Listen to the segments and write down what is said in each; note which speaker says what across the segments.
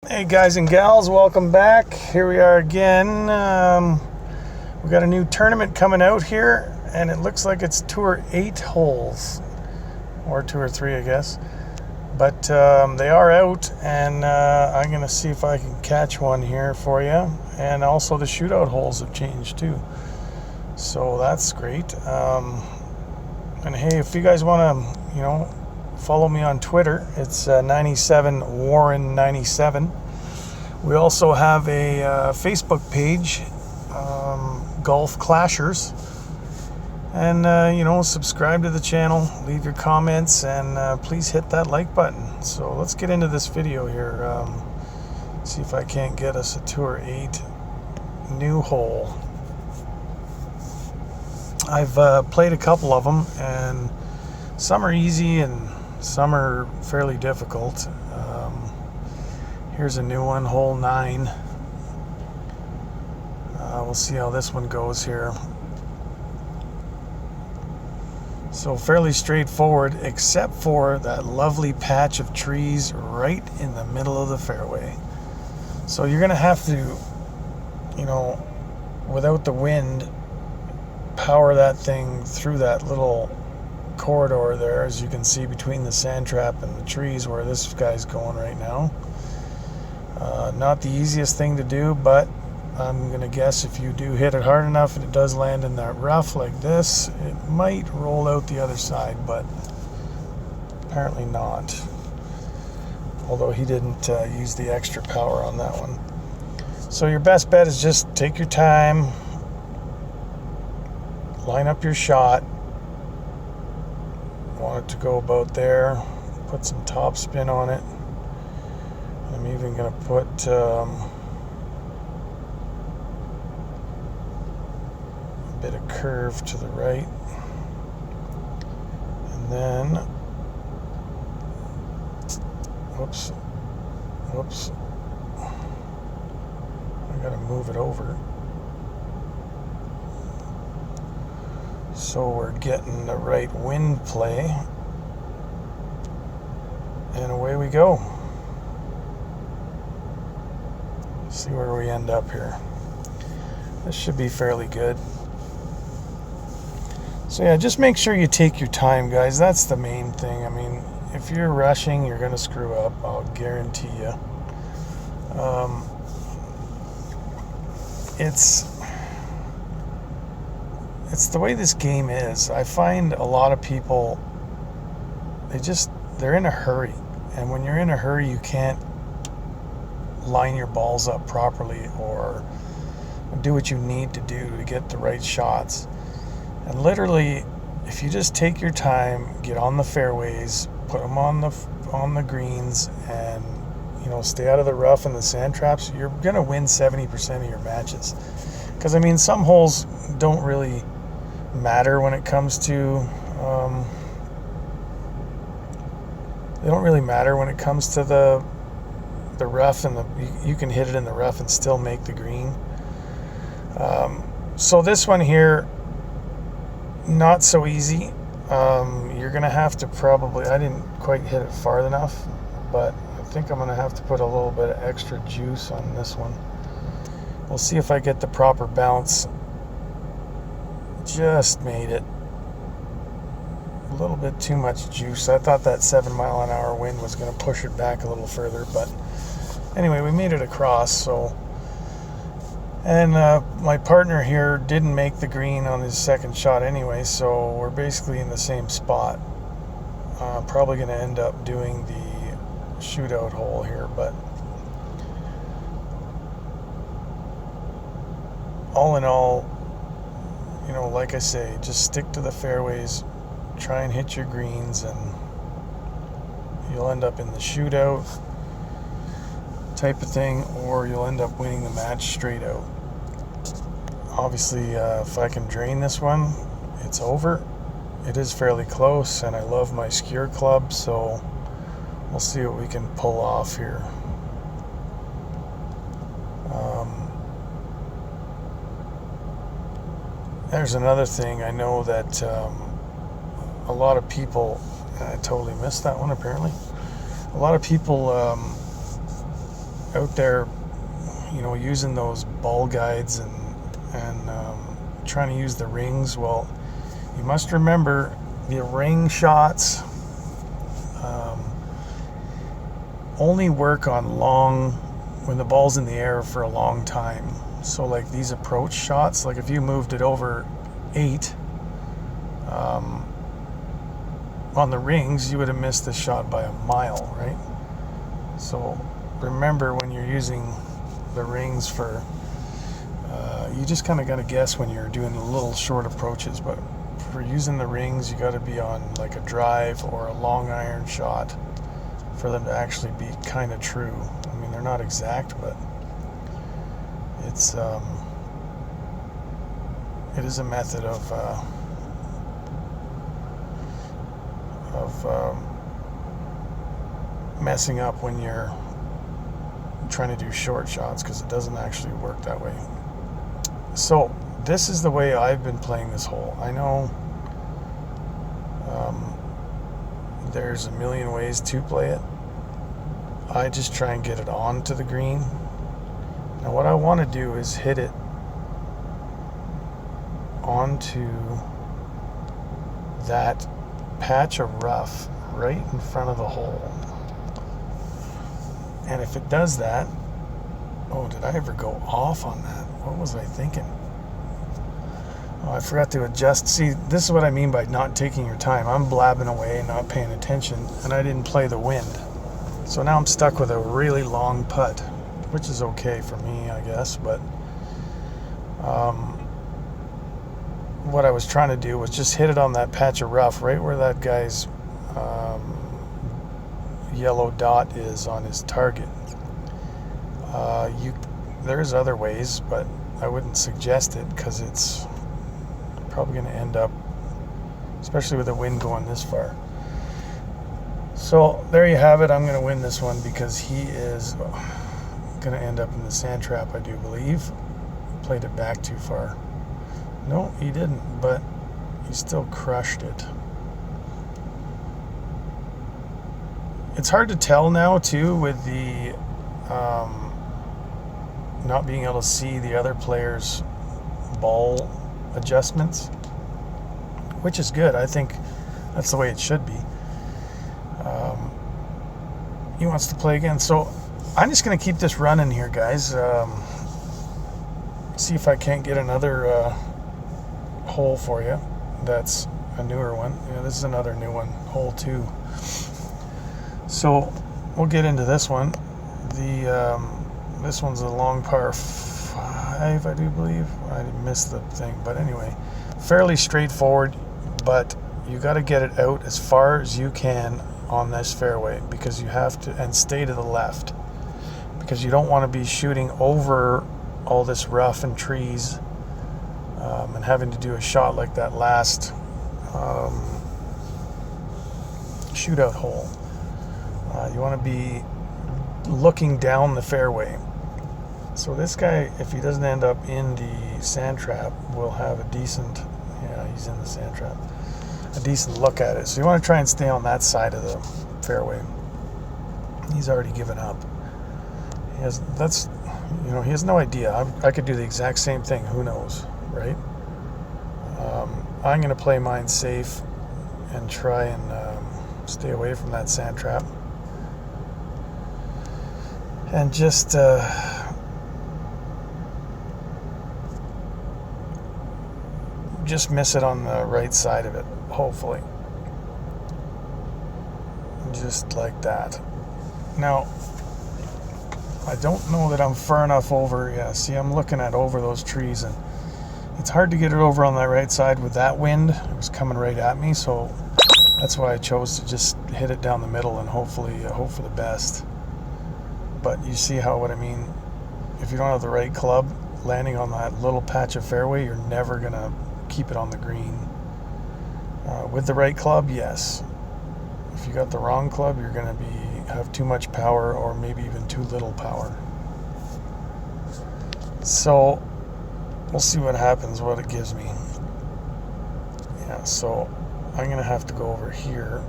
Speaker 1: Hey guys and gals, welcome back. Here we are again. We got a new tournament coming out here, and it looks like it's 2 or 8 holes, or 2 or 3, I guess. But they are out, and I'm gonna see if I can catch one here for you. And also the shootout holes have changed too, so that's great. And hey, if you guys want to, follow me on Twitter, it's 97Warren97. We also have a Facebook page, Golf Clashers, and subscribe to the channel, leave your comments, and please hit that like button. So let's get into this video here. See if I can't get us a 2 or 8 new hole. I've played a couple of them, and some are easy and some are fairly difficult. Here's a new one, hole 9. We'll see how this one goes here. So fairly straightforward, except for that lovely patch of trees right in the middle of the fairway. So you're gonna have to, without the wind, power that thing through that little corridor there, as you can see between the sand trap and the trees where this guy's going right now. Not the easiest thing to do, but I'm gonna guess if you do hit it hard enough and it does land in that rough like this, it might roll out the other side, but apparently not, although he didn't use the extra power on that one. So your best bet is just take your time, line up your shot. Want it to go about there. Put some top spin on it. I'm even going to put a bit of curve to the right. And then, whoops, I got to move it over. So we're getting the right wind play, and away we go. See where we end up here. This should be fairly good. So yeah, just make sure you take your time, guys. That's the main thing. I mean, if you're rushing, you're gonna screw up, I'll guarantee you. It's the way this game is. I find a lot of people, they're in a hurry. And when you're in a hurry, you can't line your balls up properly or do what you need to do to get the right shots. And literally, if you just take your time, get on the fairways, put them on the greens, and stay out of the rough and the sand traps, you're gonna win 70% of your matches. Because I mean, some holes don't really matter when it comes to they don't really matter when it comes to the rough, and you can hit it in the rough and still make the green. So this one here, not so easy. You're gonna have to I didn't quite hit it far enough, but I think I'm gonna have to put a little bit of extra juice on this one. We'll see if I get the proper bounce. Just made it. A little bit too much juice. I thought that 7-mile-an-hour wind was going to push it back a little further, but anyway, we made it across. So, and my partner here didn't make the green on his second shot anyway, so we're basically in the same spot. Probably going to end up doing the shootout hole here, but all in all, like I say, just stick to the fairways, try and hit your greens, and you'll end up in the shootout type of thing, or you'll end up winning the match straight out. Obviously, if I can drain this one, it's over. It is fairly close, and I love my skewer club, so we'll see what we can pull off here. There's another thing. I know that a lot of people, I totally missed that one apparently. A lot of people out there, using those ball guides and trying to use the rings, well, you must remember the ring shots only work on when the ball's in the air for a long time. So like these approach shots, like if you moved it over 8 on the rings, you would have missed the shot by a mile, right? So remember, when you're using the rings for you just kind of got to guess when you're doing the little short approaches, but for using the rings, you got to be on like a drive or a long iron shot for them to actually be kind of true. I mean, they're not exact, but it is a method of messing up when you're trying to do short shots, because it doesn't actually work that way. So this is the way I've been playing this hole. I know there's a million ways to play it. I just try and get it onto the green. Now what I want to do is hit it onto that patch of rough right in front of the hole. And if it does that, oh, did I ever go off on that? What was I thinking? Oh, I forgot to adjust. See, this is what I mean by not taking your time. I'm blabbing away and not paying attention, and I didn't play the wind. So now I'm stuck with a really long putt, which is okay for me, I guess, but what I was trying to do was just hit it on that patch of rough right where that guy's yellow dot is on his target. There's other ways, but I wouldn't suggest it, because it's probably going to end up, especially with the wind going this far. So there you have it. I'm going to win this one because he is going to end up in the sand trap, I do believe. Played it back too far. No, he didn't, but he still crushed it. It's hard to tell now, too, with the not being able to see the other player's ball adjustments, which is good. I think that's the way it should be. He wants to play again, so I'm just going to keep this running here, guys. See if I can't get another hole for you. That's a newer one. Yeah, this is another new one, hole 2. So we'll get into this one. This one's a long par 5, I do believe. I missed the thing, but anyway, fairly straightforward, but you got to get it out as far as you can on this fairway, because you have to, and stay to the left, because you don't want to be shooting over all this rough and trees and having to do a shot like that last shootout hole. You want to be looking down the fairway. So this guy, if he doesn't end up in the sand trap, will have a decent, yeah, he's in the sand trap, a decent look at it. So you want to try and stay on that side of the fairway. He's already given up. He has no idea. I could do the exact same thing. Who knows, right? I'm going to play mine safe and try and stay away from that sand trap. And just miss it on the right side of it, hopefully. Just like that. Now, I don't know that I'm far enough over. Yeah, see, I'm looking at over those trees, and it's hard to get it over on that right side with that wind. It was coming right at me, so that's why I chose to just hit it down the middle and hopefully hope for the best. But you see what I mean? If you don't have the right club, landing on that little patch of fairway, you're never going to keep it on the green. With the right club, yes. If you got the wrong club, you're going to have too much power, or maybe even too little power. So we'll see what happens, what it gives me. Yeah, so I'm going to have to go over here.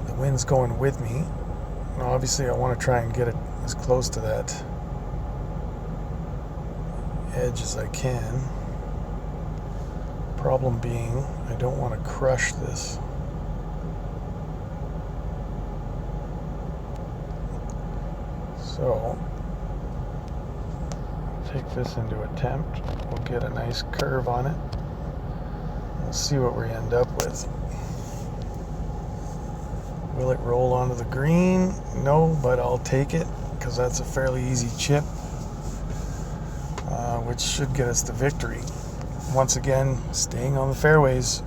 Speaker 1: The wind's going with me. And obviously I want to try and get it as close to that edge as I can. Problem being, I don't want to crush this. So, take this into attempt. We'll get a nice curve on it. We'll see what we end up with. Will it roll onto the green? No, but I'll take it because that's a fairly easy chip, which should get us the victory. Once again, staying on the fairways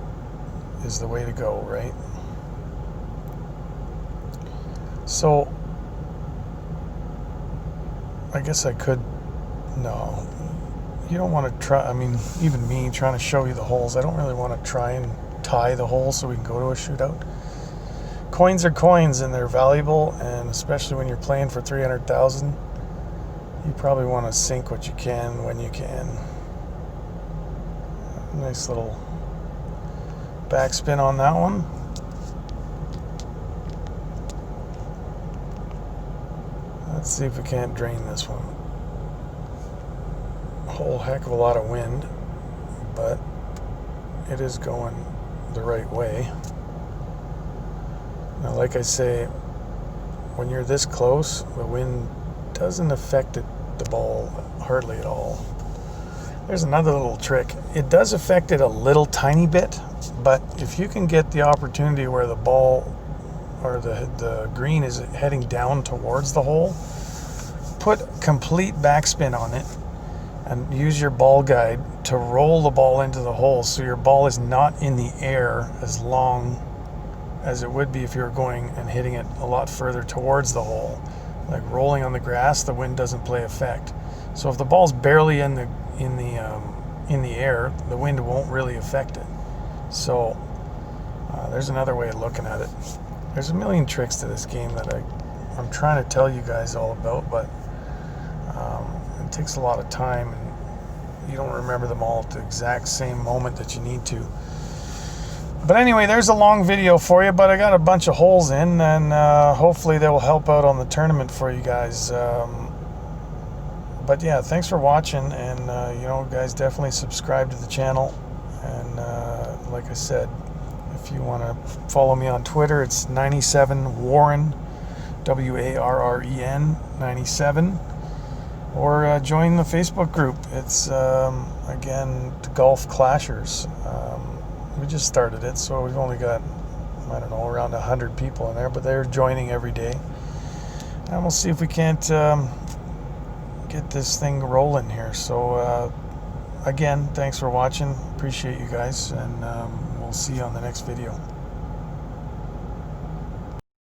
Speaker 1: is the way to go, right? So, I guess I could, no, you don't want to try, I mean, even me trying to show you the holes, I don't really want to try and tie the hole so we can go to a shootout. Coins are coins and they're valuable, and especially when you're playing for 300,000, you probably want to sink what you can when you can. Nice little backspin on that one. Let's see if we can't drain this one. A whole heck of a lot of wind, but it is going the right way. Now, like I say, when you're this close, the wind doesn't affect the ball hardly at all. There's another little trick. It does affect it a little tiny bit, but if you can get the opportunity where the ball or the green is heading down towards the hole, put complete backspin on it and use your ball guide to roll the ball into the hole so your ball is not in the air as long as it would be if you were going and hitting it a lot further towards the hole. Like rolling on the grass, the wind doesn't play effect. So if the ball's barely in the air, the wind won't really affect it. So there's another way of looking at it. There's a million tricks to this game that I'm trying to tell you guys all about, but it takes a lot of time, and you don't remember them all at the exact same moment that you need to. But anyway, there's a long video for you, but I got a bunch of holes in, and hopefully they will help out on the tournament for you guys. But yeah, thanks for watching, and you know, guys, definitely subscribe to the channel. And like I said, if you want to follow me on Twitter, it's 97Warren, WARREN 97, or join the Facebook group. It's again, the Golf Clashers. We just started it, so we've only got, I don't know, around 100 people in there, but they're joining every day. And we'll see if we can't get this thing rolling here. So again, thanks for watching. Appreciate you guys, and we'll see you on the next video.